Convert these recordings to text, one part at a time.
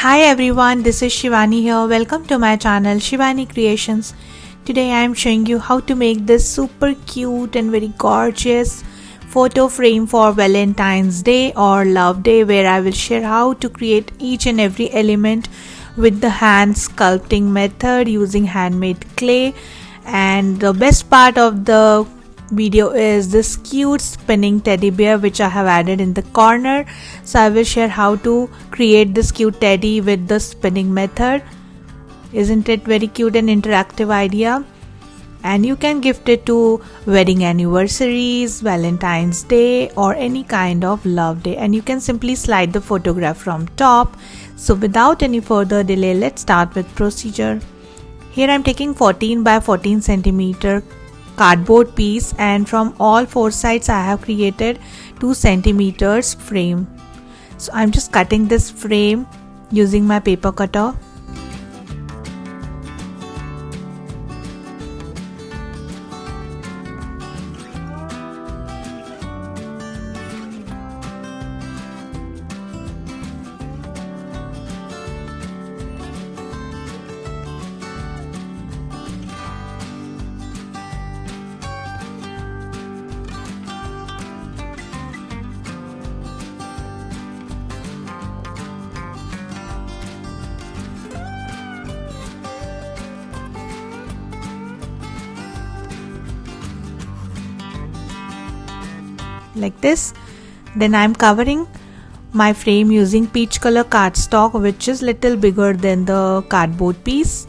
Hi everyone, this is Shivani here. Welcome to my channel Shivani Creations. Today I am showing you how to make this super cute and very gorgeous photo frame for Valentine's Day or Love Day, where I will share how to create each and every element with the hand sculpting method using handmade clay. And the best part of the video is this cute spinning teddy bear which I have added in the corner. So I will share how to create this cute teddy with the spinning method. Isn't it very cute and interactive idea? And you can gift it to wedding anniversaries, Valentine's Day or any kind of love day, and you can simply slide the photograph from top. So without any further delay, let's start with procedure. Here I'm taking 14 by 14 centimeter cardboard piece, and from all four sides I have created 2 centimeters frame. So I'm just cutting this frame using my paper cutter. Like this. Then I'm covering my frame using peach color cardstock, which is little bigger than the cardboard piece.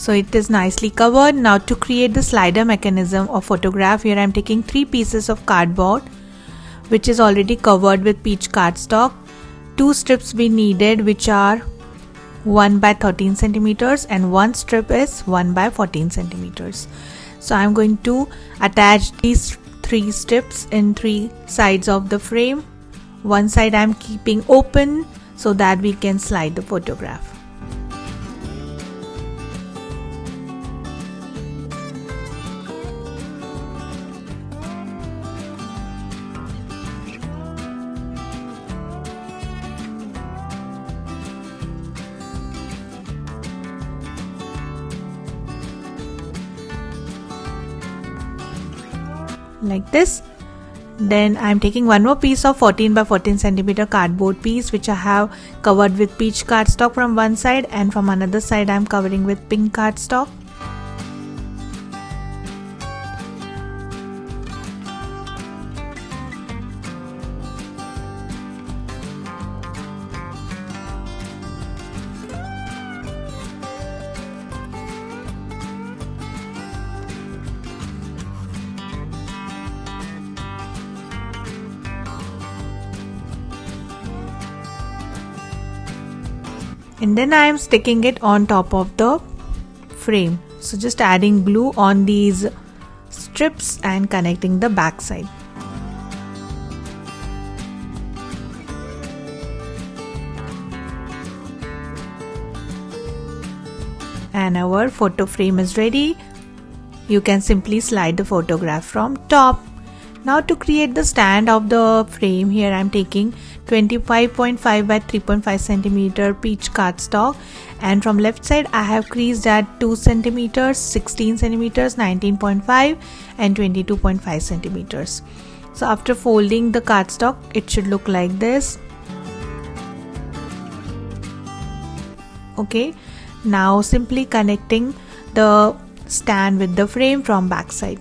So it is nicely covered. Now to create the slider mechanism of photograph, here I am taking 3 pieces of cardboard which is already covered with peach cardstock. 2 strips we needed, which are 1 by 13 centimeters and 1 strip is 1 by 14 centimeters. So I am going to attach these 3 strips in 3 sides of the frame. One side I am keeping open so that we can slide the photograph. Like this. Then I am taking one more piece of 14 by 14 centimeter cardboard piece which I have covered with peach cardstock from one side, and from another side I am covering with pink cardstock. And then I am sticking it on top of the frame. So just adding glue on these strips and connecting the back side. and our photo frame is ready. You can simply slide the photograph from top. Now to create the stand of the frame, here I am taking 25.5 by 3.5 centimeter peach cardstock, and from left side I have creased at 2 centimeters, 16 centimeters, 19.5 and 22.5 centimeters. So after folding the cardstock, it should look like this. Okay, now simply connecting the stand with the frame from back side.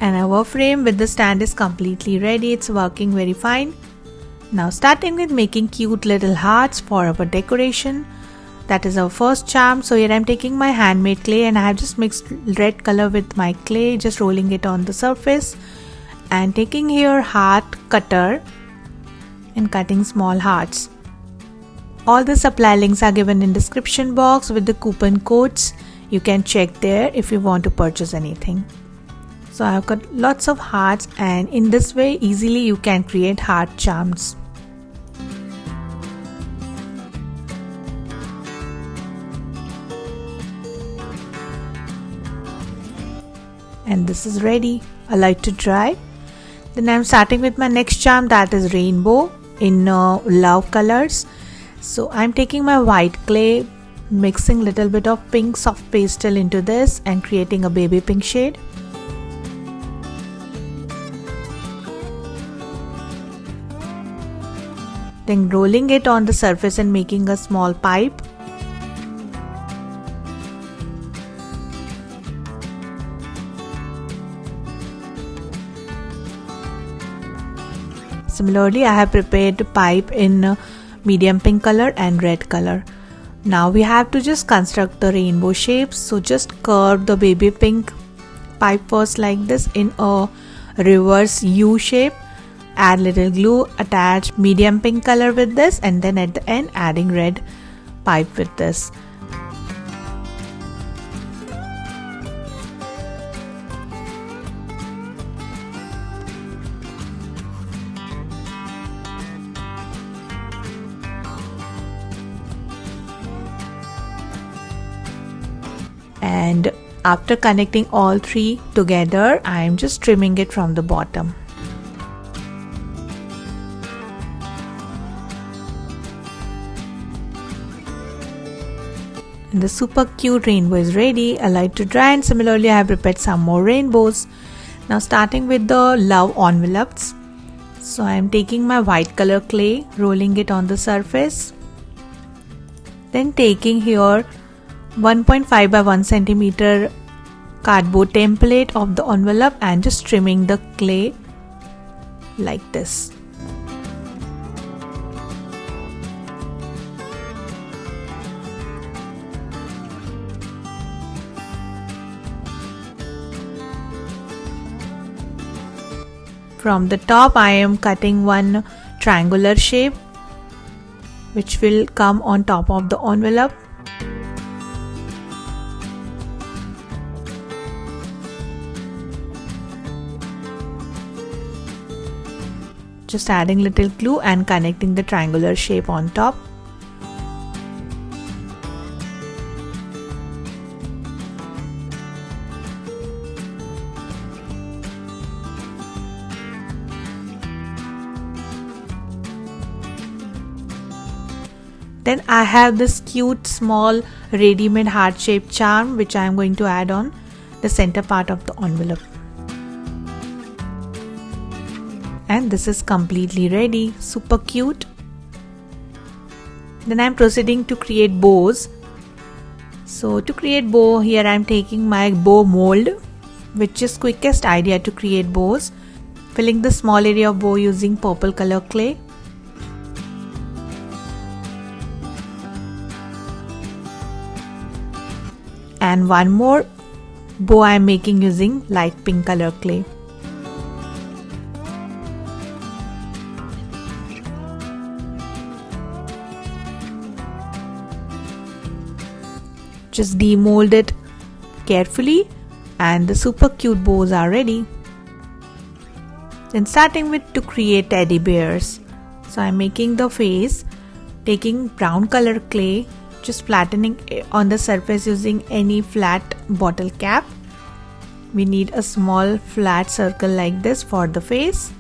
And our frame with the stand is completely ready. It's working very fine. Now starting with making cute little hearts for our decoration. That is our first charm. So here I am taking my handmade clay and I have just mixed red color with my clay, just rolling it on the surface, and taking here heart cutter and cutting small hearts. All the supply links are given in description box with the coupon codes. You can check there if you want to purchase anything. So I have got lots of hearts, and in this way easily you can create heart charms. And this is ready. Allow it to dry. Then I am starting with my next charm, that is rainbow in love colors. So I am taking my white clay, mixing little bit of pink soft pastel into this and creating a baby pink shade. Then rolling it on the surface and making a small pipe. Similarly, I have prepared a pipe in medium pink color and red color. Now we have to just construct the rainbow shapes. So just curve the baby pink pipe first like this in a reverse U shape. Add little glue, attach medium pink color with this, and then at the end adding red pipe with this. And after connecting all three together, I am just trimming it from the bottom. And the super cute rainbow is ready. Allow it to dry, and similarly I have prepared some more rainbows. Now starting with the love envelopes. So I am taking my white color clay, rolling it on the surface. Then taking here 1.5 by 1 centimeter cardboard template of the envelope and just trimming the clay like this. From the top I am cutting one triangular shape which will come on top of the envelope. Just adding little glue and connecting the triangular shape on top. Then I have this cute small ready-made heart-shaped charm which I am going to add on the center part of the envelope. And this is completely ready, super cute. Then I am proceeding to create bows. So to create bow, here I am taking my bow mold, which is quickest idea to create bows. Filling the small area of bow using purple color clay. And one more bow I am making using light pink color clay. Just demold it carefully and the super cute bows are ready. Then starting with to create teddy bears. So I'm making the face, taking brown color clay, just flattening it on the surface using any flat bottle cap. We need a small flat circle like this for the face.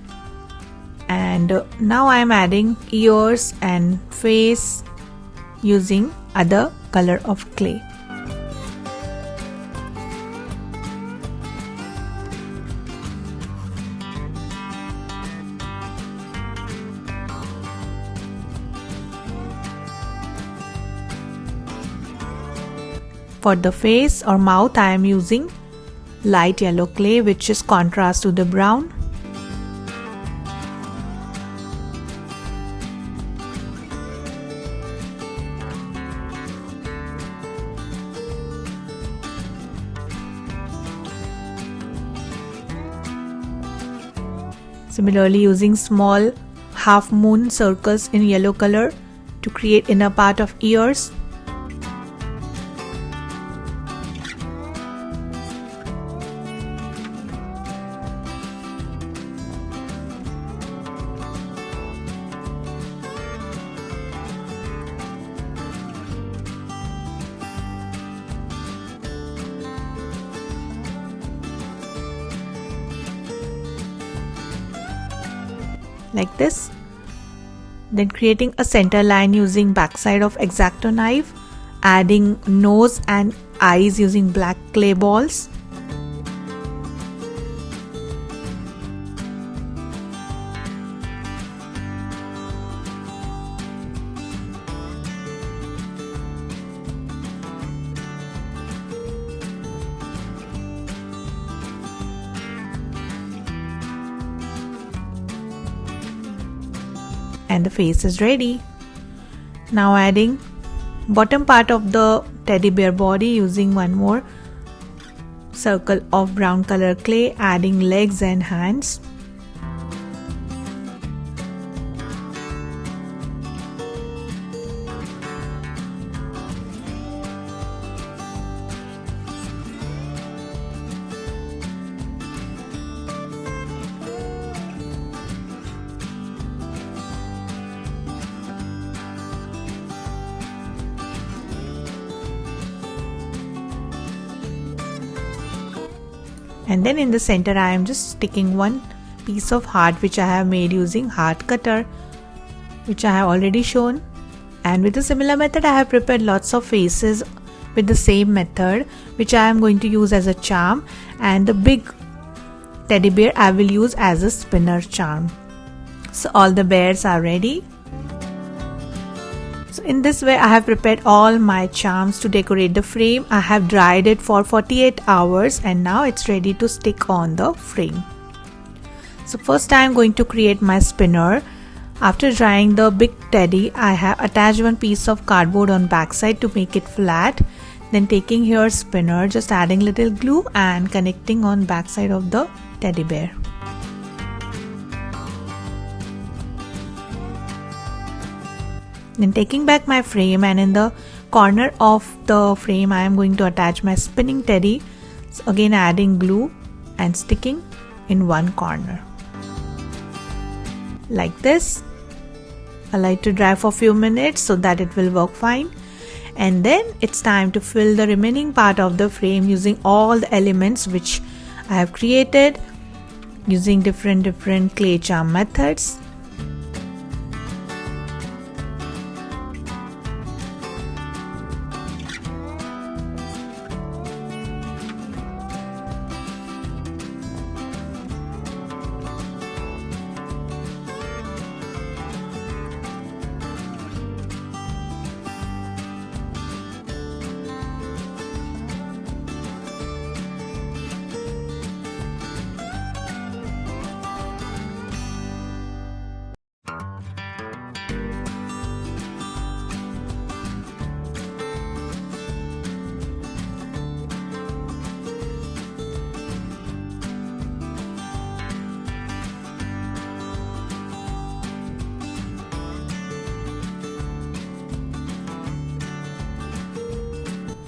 And now I'm adding ears and face using other color of clay. For the face or mouth, I am using light yellow clay, which is contrast to the brown. Similarly, using small half moon circles in yellow color to create inner part of ears. Like this. Then creating a center line using backside of Exacto knife, adding nose and eyes using black clay balls. And the face is ready. Now adding bottom part of the teddy bear body using one more circle of brown color clay, adding legs and hands. And then in the center I am just sticking one piece of heart which I have made using heart cutter, which I have already shown. And with a similar method I have prepared lots of faces with the same method, which I am going to use as a charm, and the big teddy bear I will use as a spinner charm. So all the bears are ready. So in this way I have prepared all my charms to decorate the frame. I have dried it for 48 hours and now it's ready to stick on the frame. So first I am going to create my spinner. After drying the big teddy, I have attached one piece of cardboard on backside to make it flat. Then taking here spinner, just adding little glue and connecting on backside of the teddy bear. Then taking back my frame, and in the corner of the frame I am going to attach my spinning teddy. So again adding glue and sticking in one corner. Like this. Allow it to dry for a few minutes so that it will work fine. And then it's time to fill the remaining part of the frame using all the elements which I have created using different clay charm methods.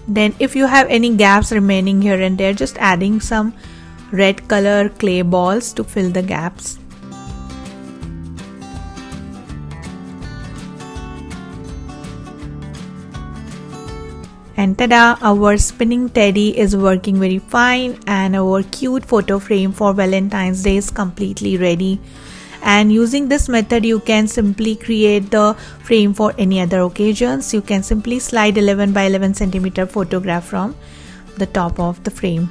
Then if you have any gaps remaining here and there, just adding some red color clay balls to fill the gaps. And tada, our spinning teddy is working very fine and our cute photo frame for Valentine's Day is completely ready. And using this method you can simply create the frame for any other occasions. You can simply slide 11 by 11 centimeter photograph from the top of the frame.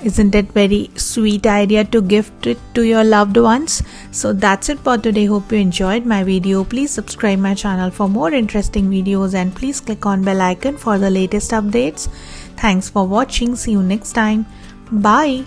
Isn't it very sweet idea to gift it to your loved ones? So that's it for today. Hope you enjoyed my video. Please subscribe my channel for more interesting videos and please click on bell icon for the latest updates. Thanks for watching. See you next time. Bye.